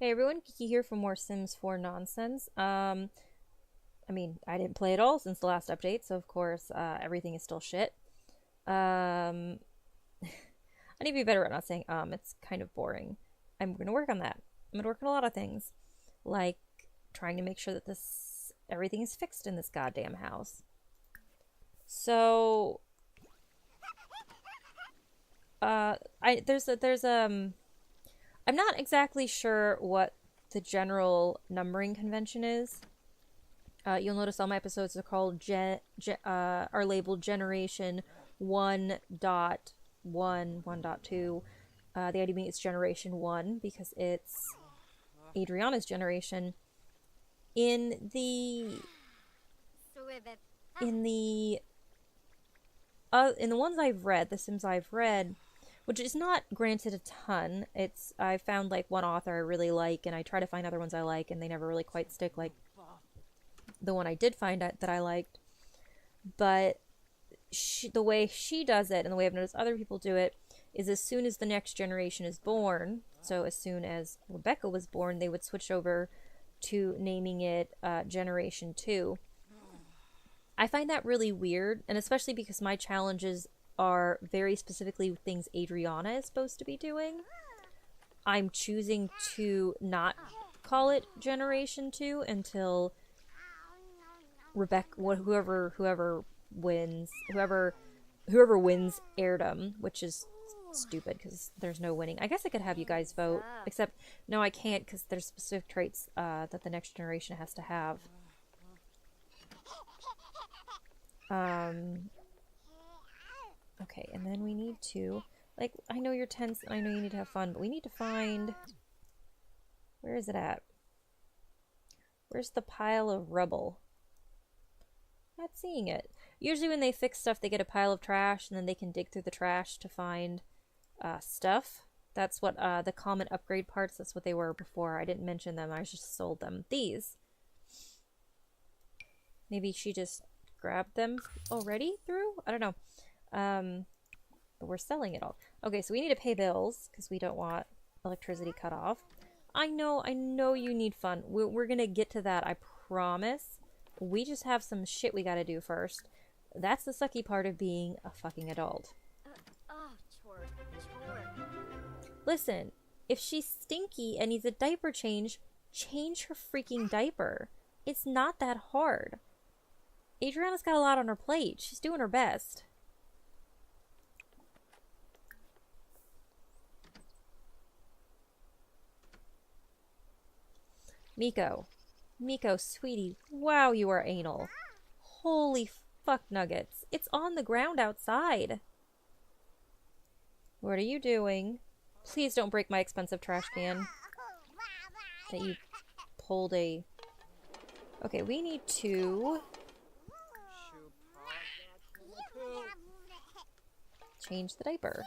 Hey everyone, Geeky here for more Sims 4 nonsense. I mean, I didn't play at all since the last update, so of course, everything is still shit. I need to be better at not saying, it's kind of boring. I'm gonna work on that. I'm gonna work on a lot of things, like trying to make sure that everything is fixed in this goddamn house. So, I'm not exactly sure what the general numbering convention is. You'll notice all my episodes are called are labeled Generation 1.1, 1.2. The idea being it's Generation 1 because it's Adriana's generation. In the ones I've read, the Sims I've read, which is not granted a ton. I found like one author I really like, and I try to find other ones I like, and they never really quite stick like the one I did find that I liked. But the way she does it, and the way I've noticed other people do it, is as soon as the next generation is born, so as soon as Rebecca was born, they would switch over to naming it Generation 2. I find that really weird, and especially because my challenges are very specifically things Adriana is supposed to be doing. I'm choosing to not call it Generation 2 until Rebecca, whoever wins heirdom, which is stupid because there's no winning. I guess I could have you guys vote, except no, I can't because there's specific traits that the next generation has to have. Okay, and then we need to, like, I know you're tense and I know you need to have fun, but we need to find, where is it at? Where's the pile of rubble? Not seeing it. Usually when they fix stuff, they get a pile of trash and then they can dig through the trash to find stuff. That's what the common upgrade parts, that's what they were before. I didn't mention them, I just sold them. These. Maybe she just grabbed them already through? I don't know. But we're selling it all. Okay, so we need to pay bills because we don't want electricity cut off. I know you need fun. We're gonna get to that, I promise. We just have some shit we gotta do first. That's the sucky part of being a fucking adult. Listen, if she's stinky and needs a diaper change her freaking diaper. It's not that hard. Adriana's got a lot on her plate. She's doing her best. Miko, sweetie, wow, you are anal. Holy fuck nuggets. It's on the ground outside. What are you doing? Please don't break my expensive trash can. That you pulled a... Okay, we need to... change the diaper.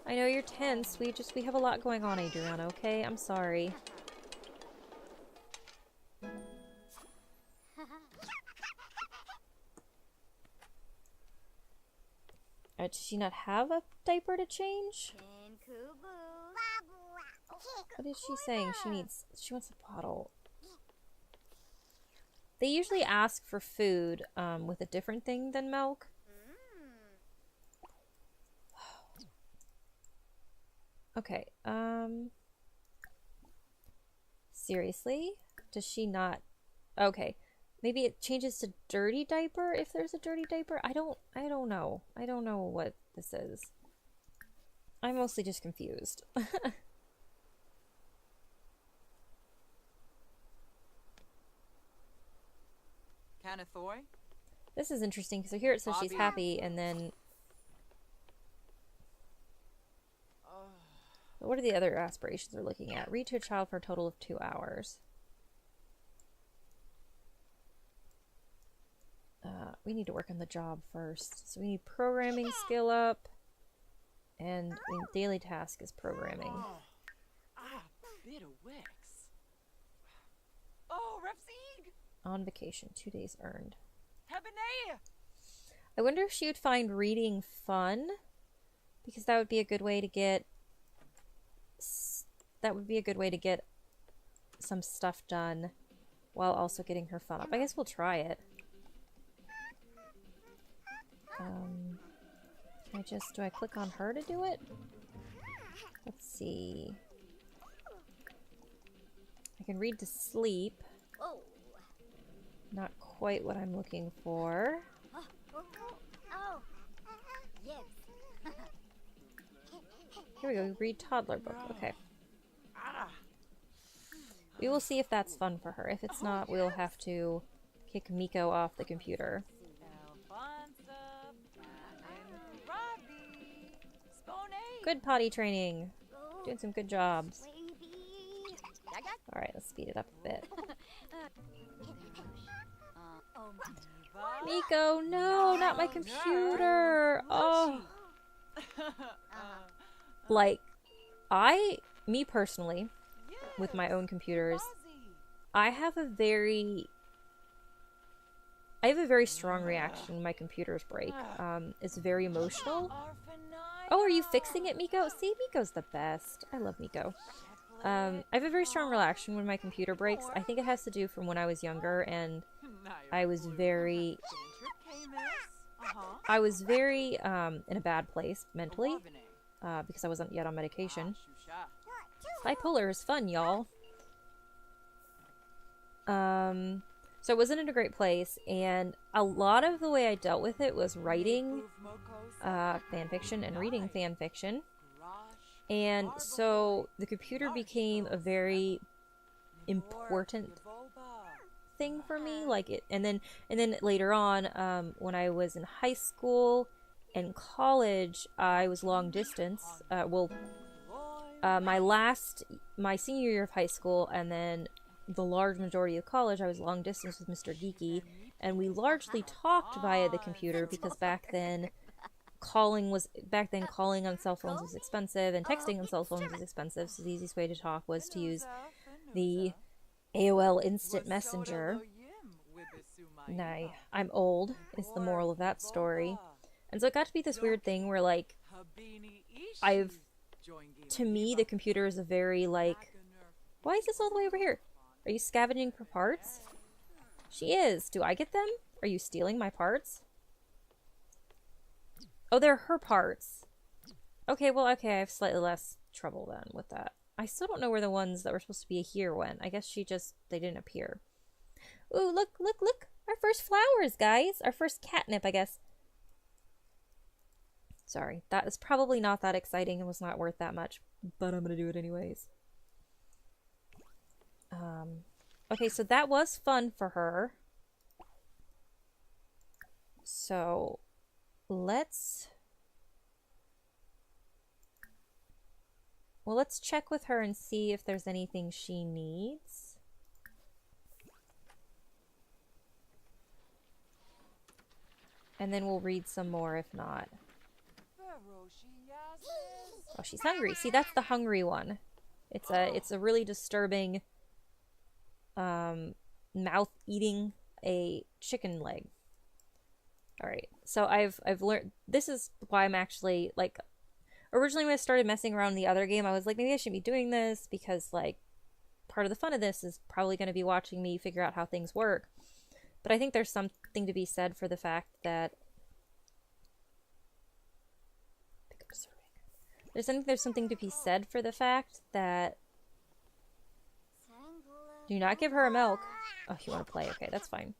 I know you're tense. We have a lot going on, Adriana, okay? I'm sorry. Does she not have a diaper to change? What is she saying? She wants a bottle. They usually ask for food with a different thing than milk. Okay, seriously? Does she not? Okay, maybe it changes to dirty diaper if there's a dirty diaper? I don't know. I don't know what this is. I'm mostly just confused. This is interesting because here it says she's happy and then... What are the other aspirations we're looking at? Read to a child for a total of 2 hours. We need to work on the job first. So we need programming skill up. And daily task is programming. On vacation, 2 days earned. I wonder if she would find reading fun. Because that would be a good way to get... That would be a good way to get some stuff done while also getting her fun up. I guess we'll try it. Do I click on her to do it? Let's see. I can read to sleep. Not quite what I'm looking for. Here we go, read toddler book. Okay. We will see if that's fun for her. If it's not, we'll have to kick Miko off the computer. Good potty training. Doing some good jobs. Alright, let's speed it up a bit. Miko, no, not my computer. Oh. Like, me personally, with my own computers, I have a very strong reaction when my computers break. It's very emotional. Oh, are you fixing it, Miko? See, Miko's the best. I love Miko. I have a very strong reaction when my computer breaks. I think it has to do from when I was younger, and I was very in a bad place mentally, because I wasn't yet on medication. Bipolar is fun, y'all. So I wasn't in a great place, and a lot of the way I dealt with it was writing fanfiction and reading fanfiction. And so the computer became a very important thing for me, like it. And then later on, when I was in high school and college, I was long distance. My senior year of high school, and then the large majority of college, I was long distance with Mr. Geeky, and we largely talked via the computer because back then calling on cell phones was expensive, and texting on cell phones was expensive, so the easiest way to talk was to use the AOL Instant Messenger. Nah, I'm old, is the moral of that story. And so it got to be this weird thing where, like, to me, the computer is a very, like, why is this all the way over here? Are you scavenging for parts? She is. Do I get them? Are you stealing my parts? Oh, they're her parts. Okay, well, okay, I have slightly less trouble then with that. I still don't know where the ones that were supposed to be here went. I guess they didn't appear. Ooh, look, look, look! Our first flowers, guys! Our first catnip, I guess. Sorry, that is probably not that exciting and was not worth that much, but I'm gonna do it anyways. Okay, so that was fun for her. So, let's check with her and see if there's anything she needs. And then we'll read some more if not. Oh, she's hungry. See, that's the hungry one. It's a really disturbing mouth eating a chicken leg. Alright, so I've learned, this is why I'm actually, like, originally when I started messing around in the other game, I was like, maybe I shouldn't be doing this, because, like, part of the fun of this is probably going to be watching me figure out how things work. But I think there's something to be said for the fact that there's something to be said for the fact that do not give her a milk. Oh, you want to play? Okay, that's fine.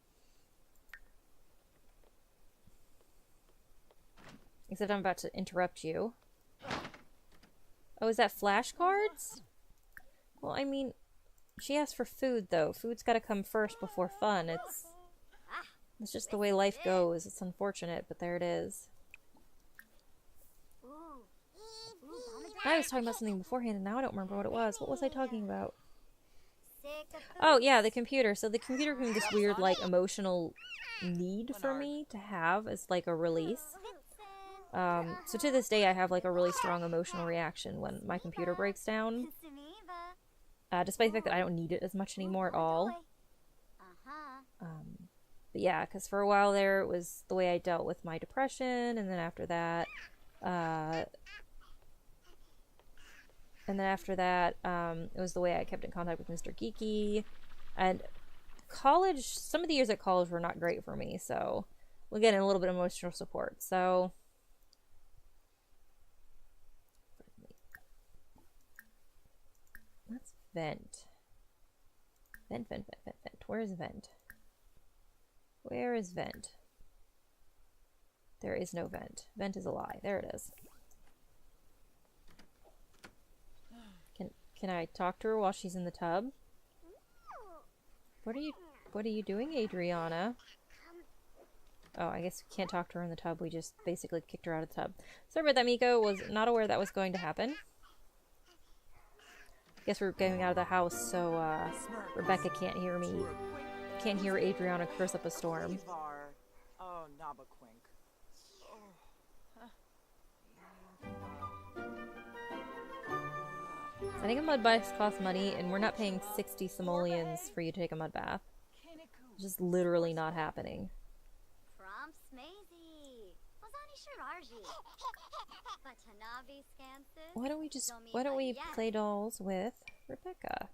Except I'm about to interrupt you. Oh, is that flashcards? Well, I mean, she asked for food, though. Food's gotta come first before fun. It's just the way life goes. It's unfortunate, but there it is. I was talking about something beforehand, and now I don't remember what it was. What was I talking about? Oh, yeah, the computer. So the computer can be this weird, like, emotional need for me to have as, like, a release. So to this day, I have, like, a really strong emotional reaction when my computer breaks down. Despite the fact that I don't need it as much anymore at all. But yeah, because for a while there, it was the way I dealt with my depression, and then after that, And then after that, it was the way I kept in contact with Mr. Geeky. And college, some of the years at college were not great for me, so we'll get in a little bit of emotional support. So let's vent. Vent, vent, vent, vent, vent. Where is vent? Where is vent? There is no vent. Vent is a lie. There it is. Can I talk to her while she's in the tub? What are you doing, Adriana? Oh, I guess we can't talk to her in the tub. We just basically kicked her out of the tub. Sorry about that, Miko. Was not aware that was going to happen. Guess we're getting out of the house, so Rebecca can't hear me. Can't hear Adriana curse up a storm. I think a mud bath costs money, and we're not paying 60 simoleons for you to take a mud bath. It's just literally not happening. Why don't we play dolls with Rebecca?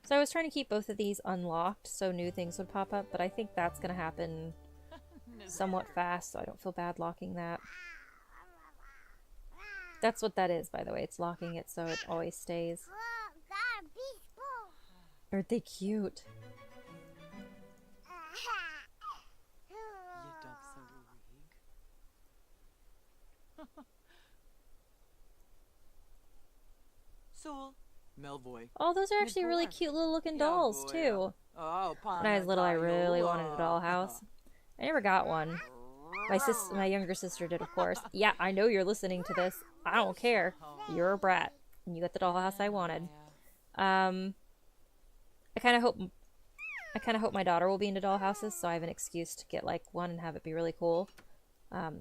So I was trying to keep both of these unlocked so new things would pop up, but I think that's going to happen somewhat fast, so I don't feel bad locking that. That's what that is, by the way. It's locking it so it always stays. Aren't they cute? Oh, those are actually really cute little looking dolls, too. When I was little, I really wanted a dollhouse. I never got one. My younger sister did, of course. Yeah, I know you're listening to this. I don't care. You're a brat. And you got the dollhouse I wanted. I kind of hope my daughter will be into dollhouses, so I have an excuse to get like one and have it be really cool. I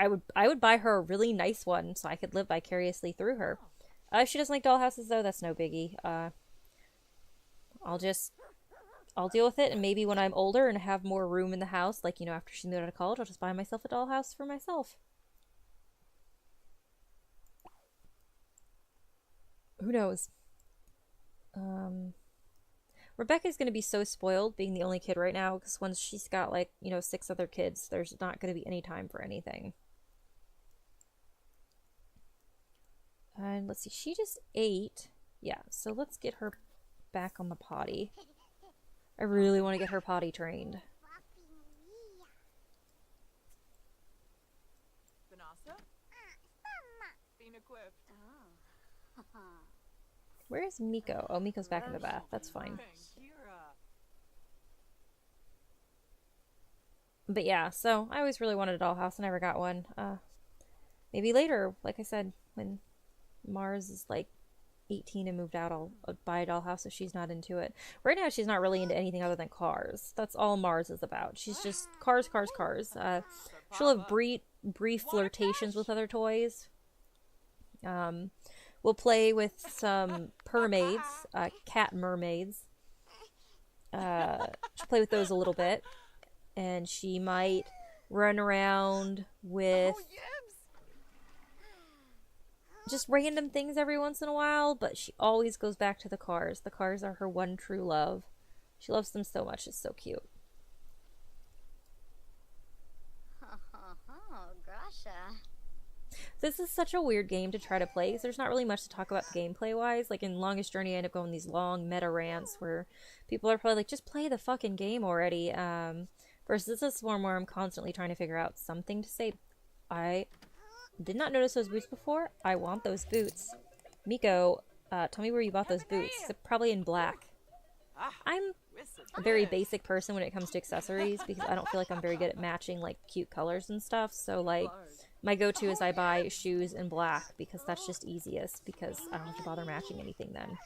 would buy her a really nice one so I could live vicariously through her. If she doesn't like dollhouses, though, that's no biggie. I'll deal with it, and maybe when I'm older and have more room in the house, like, you know, after she's moved out of college, I'll just buy myself a dollhouse for myself. Who knows? Rebecca's gonna be so spoiled being the only kid right now, because once she's got, like, you know, 6 other kids, there's not gonna be any time for anything. And let's see, she just ate. Yeah, so let's get her back on the potty. I really want to get her potty trained. Where is Miko? Oh, Miko's back in the bath. That's fine. But yeah, so I always really wanted a dollhouse. I never got one. Maybe later, like I said, when Mars is like 18 and moved out, I'll buy a dollhouse if she's not into it. Right now, she's not really into anything other than cars. That's all Mars is about. She's just cars, cars, cars. She'll have brief flirtations with other toys. We'll play with some mermaids, cat mermaids. She'll play with those a little bit. And she might run around with just random things every once in a while, but she always goes back to the cars. The cars are her one true love. She loves them so much. It's so cute. This is such a weird game to try to play because there's not really much to talk about gameplay wise. Like in Longest Journey, I end up going these long meta rants where people are probably like, just play the fucking game already. Versus this one where I'm constantly trying to figure out something to say. I did not notice those boots before. I want those boots. Miko, tell me where you bought those boots. They're probably in black. I'm a very basic person when it comes to accessories because I don't feel like I'm very good at matching like cute colors and stuff. So like my go-to is I buy shoes in black because that's just easiest because I don't have to bother matching anything then.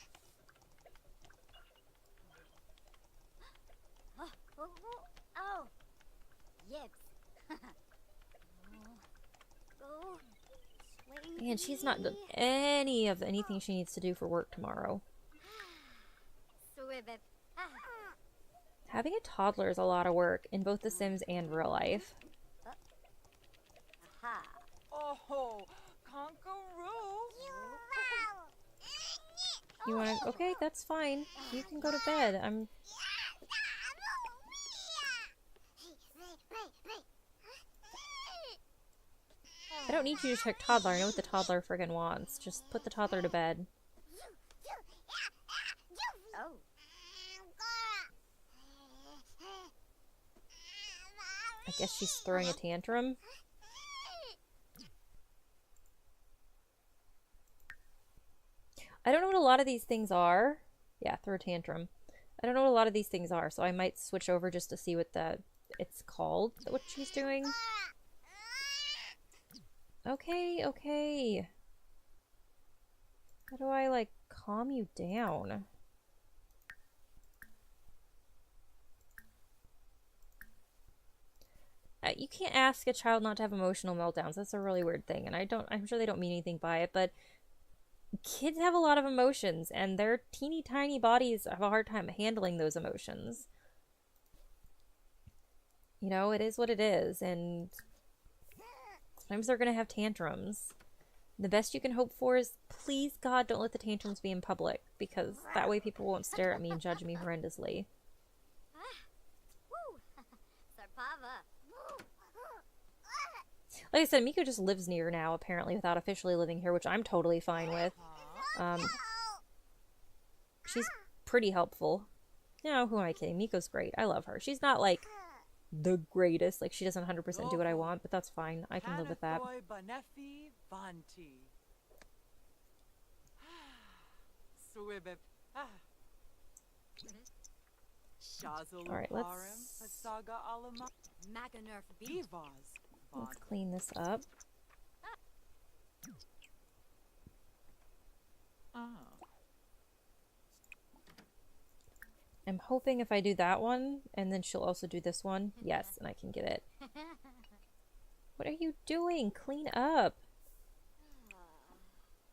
And she's not done anything she needs to do for work tomorrow. Having a toddler is a lot of work in both The Sims and real life. Oh, Conqueroo. You want to... Okay, that's fine. You can go to bed. I don't need you to check toddler. I know what the toddler friggin' wants. Just put the toddler to bed. I guess she's throwing a tantrum. I don't know what a lot of these things are. Yeah, throw a tantrum. I don't know what a lot of these things are, so I might switch over just to see what it's called, what she's doing. Okay, okay. How do I, like, calm you down? You can't ask a child not to have emotional meltdowns. That's a really weird thing, and I'm sure they don't mean anything by it, but kids have a lot of emotions, and their teeny tiny bodies have a hard time handling those emotions. You know, it is what it is, and sometimes they're gonna have tantrums. The best you can hope for is, please God, don't let the tantrums be in public, because that way people won't stare at me and judge me horrendously. Like I said, Miko just lives near now, apparently, without officially living here, which I'm totally fine with. She's pretty helpful. No, who am I kidding? Miko's great. I love her. She's not, like, the greatest. Like, she doesn't 100% do what I want, but that's fine. I can live with that. Alright, let's clean this up. I'm hoping if I do that one, and then she'll also do this one, yes, and I can get it. What are you doing? Clean up. I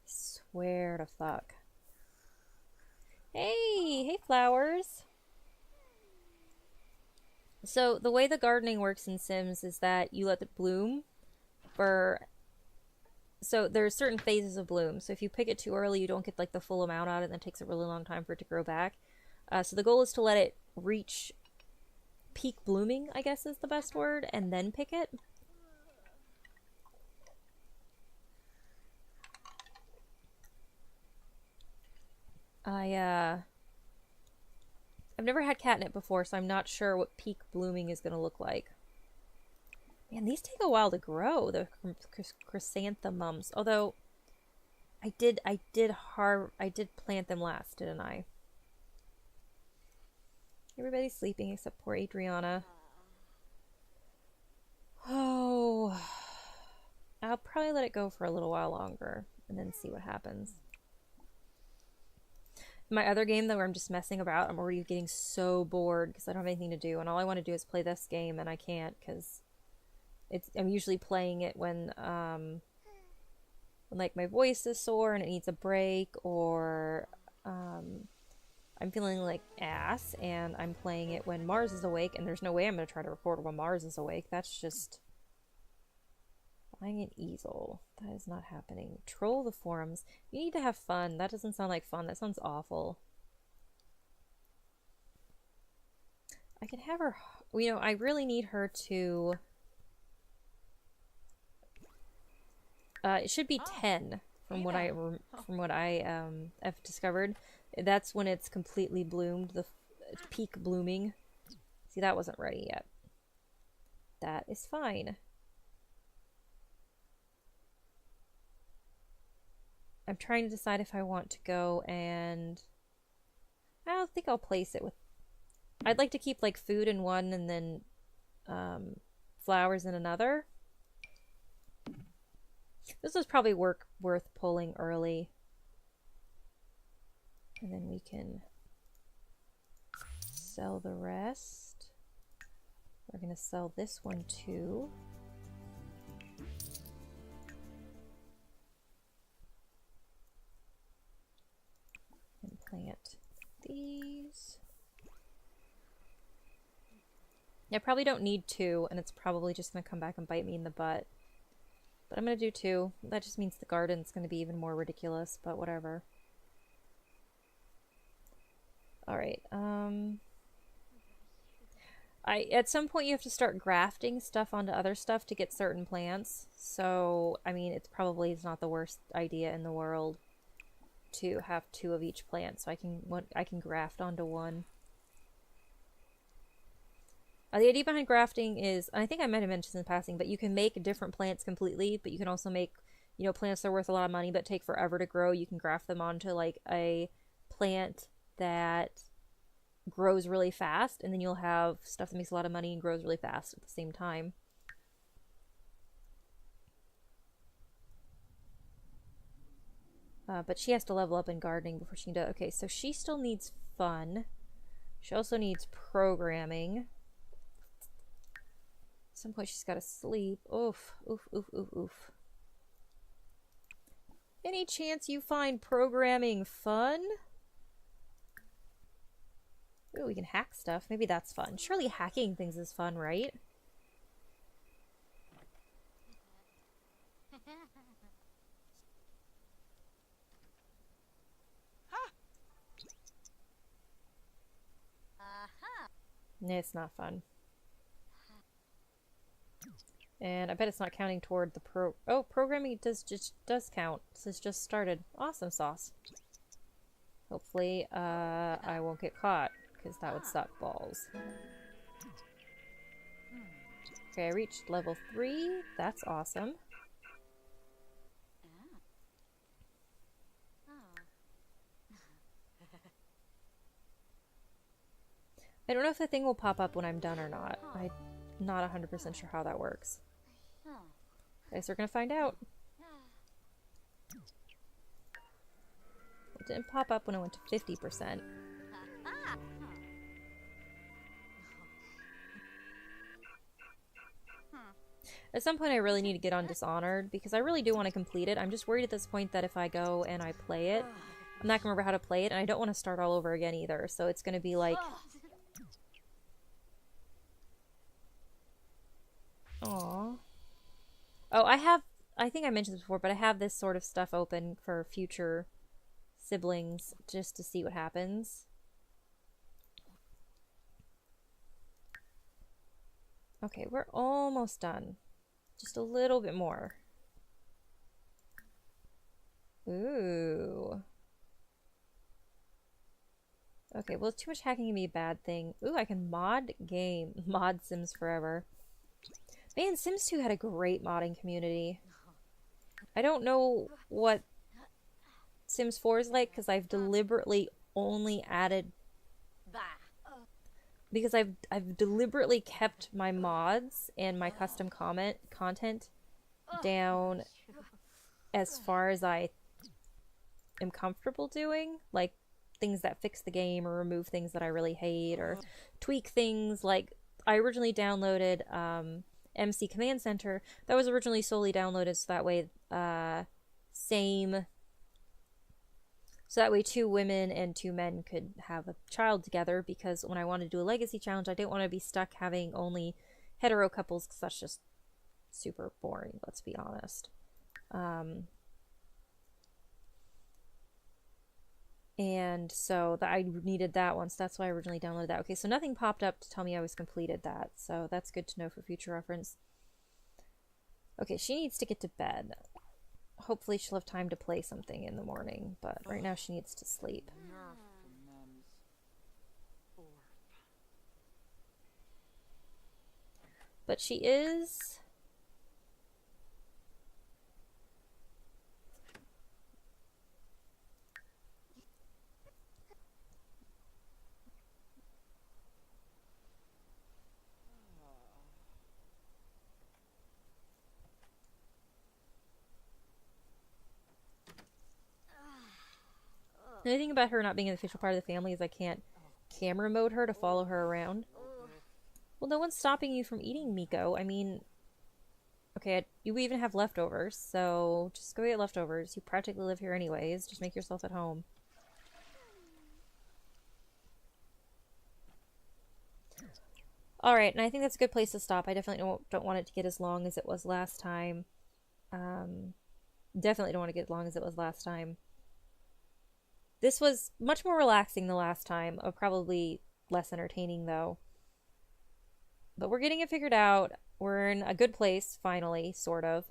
swear to fuck. Hey flowers. So the way the gardening works in Sims is that you let it bloom for... So there's certain phases of bloom. So if you pick it too early, you don't get like the full amount out, and then it takes a really long time for it to grow back. So the goal is to let it reach peak blooming, I guess is the best word, and then pick it. I've never had catnip before, so I'm not sure what peak blooming is going to look like. Man, these take a while to grow, the chrysanthemums. Although, I did plant them last, didn't I? Everybody's sleeping except poor Adriana. Oh, I'll probably let it go for a little while longer and then see what happens. My other game, though, where I'm just messing about, I'm already getting so bored because I don't have anything to do, and all I want to do is play this game, and I can't because I'm usually playing it when like my voice is sore and it needs a break, or I'm feeling like ass and I'm playing it when Mars is awake, and there's no way I'm going to try to record when Mars is awake. That's just... Buying an easel. That is not happening. Troll the forums. You need to have fun. That doesn't sound like fun. That sounds awful. I can have her... You know, I really need her to... it should be 10 from what I have discovered. That's when it's completely bloomed, the peak blooming. See, that wasn't ready yet. That is fine. I'm trying to decide if I want to go and... I don't think I'll place it with... I'd like to keep like food in one and then flowers in another. This was probably worth pulling early. And then we can sell the rest. We're going to sell this one too. And plant these. I probably don't need 2, and it's probably just going to come back and bite me in the butt. But I'm going to do 2. That just means the garden's going to be even more ridiculous, but whatever. Alright, at some point you have to start grafting stuff onto other stuff to get certain plants. So, I mean, it's probably not the worst idea in the world to have 2 of each plant, so I can graft onto 1. The idea behind grafting is, and I think I might have mentioned this in passing, but you can make different plants completely, but you can also make, you know, plants that are worth a lot of money but take forever to grow. You can graft them onto like a plant that grows really fast, and then you'll have stuff that makes a lot of money and grows really fast at the same time. But she has to level up in gardening before she can do it. Okay, so she still needs fun. She also needs programming. At some point she's got to sleep. Oof, oof, oof, oof, oof. Any chance you find programming fun? Ooh, we can hack stuff. Maybe that's fun. Surely hacking things is fun, right? Nah, it's not fun. And I bet it's not counting toward the oh, programming does count. This has just started. Awesome sauce. Hopefully, I won't get caught, because that would suck balls. Okay, I reached level 3. That's awesome. I don't know if the thing will pop up when I'm done or not. I'm not 100% sure how that works. Guess we're gonna find out. It didn't pop up when I went to 50%. At some point I really need to get on Dishonored, because I really do want to complete it. I'm just worried at this point that if I go and I play it, I'm not gonna remember how to play it, and I don't want to start all over again either, so it's gonna be like... Aww. Oh, I think I mentioned this before, but I have this sort of stuff open for future siblings, just to see what happens. Okay, we're almost done. Just a little bit more. Ooh. Okay, well, too much hacking can be a bad thing. Ooh, I can mod Sims forever. Man, Sims 2 had a great modding community. I don't know what Sims 4 is like, because I've deliberately only added... Because I've deliberately kept my mods and my custom content down as far as I am comfortable doing. Like, things that fix the game or remove things that I really hate or tweak things. Like, I originally downloaded MC Command Center. That was originally solely downloaded so that way so that way 2 women and 2 men could have a child together, because when I wanted to do a legacy challenge, I didn't want to be stuck having only hetero couples, because that's just super boring, let's be honest. And so I needed that one, so that's why I originally downloaded that. Okay, so nothing popped up to tell me I was completed that, so that's good to know for future reference. Okay, she needs to get to bed. Hopefully she'll have time to play something in the morning, but right now she needs to sleep. But she is... The only thing about her not being an official part of the family is I can't camera mode her to follow her around. Well, no one's stopping you from eating, Miko. I mean, okay, you even have leftovers, so just go get leftovers. You practically live here anyways. Just make yourself at home. Alright, and I think that's a good place to stop. I definitely don't want it to get as long as it was last time. Definitely don't want to get as long as it was last time. This was much more relaxing the last time. Probably less entertaining, though. But we're getting it figured out. We're in a good place, finally, sort of.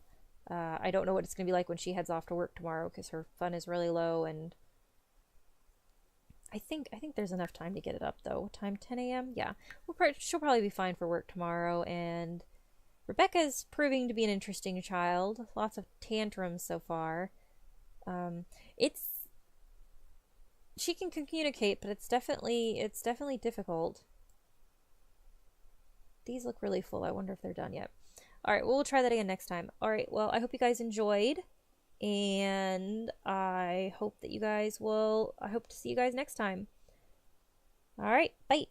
I don't know what it's going to be like when she heads off to work tomorrow because her fun is really low, and I think there's enough time to get it up though. What time? 10 a.m. Yeah, she'll probably be fine for work tomorrow. And Rebecca's proving to be an interesting child. Lots of tantrums so far. It's she can communicate, but it's definitely difficult. These look really full. I wonder if they're done yet. All right, well, we'll try that again next time. All right, well, I hope you guys enjoyed, and I hope to see you guys next time. All right, bye.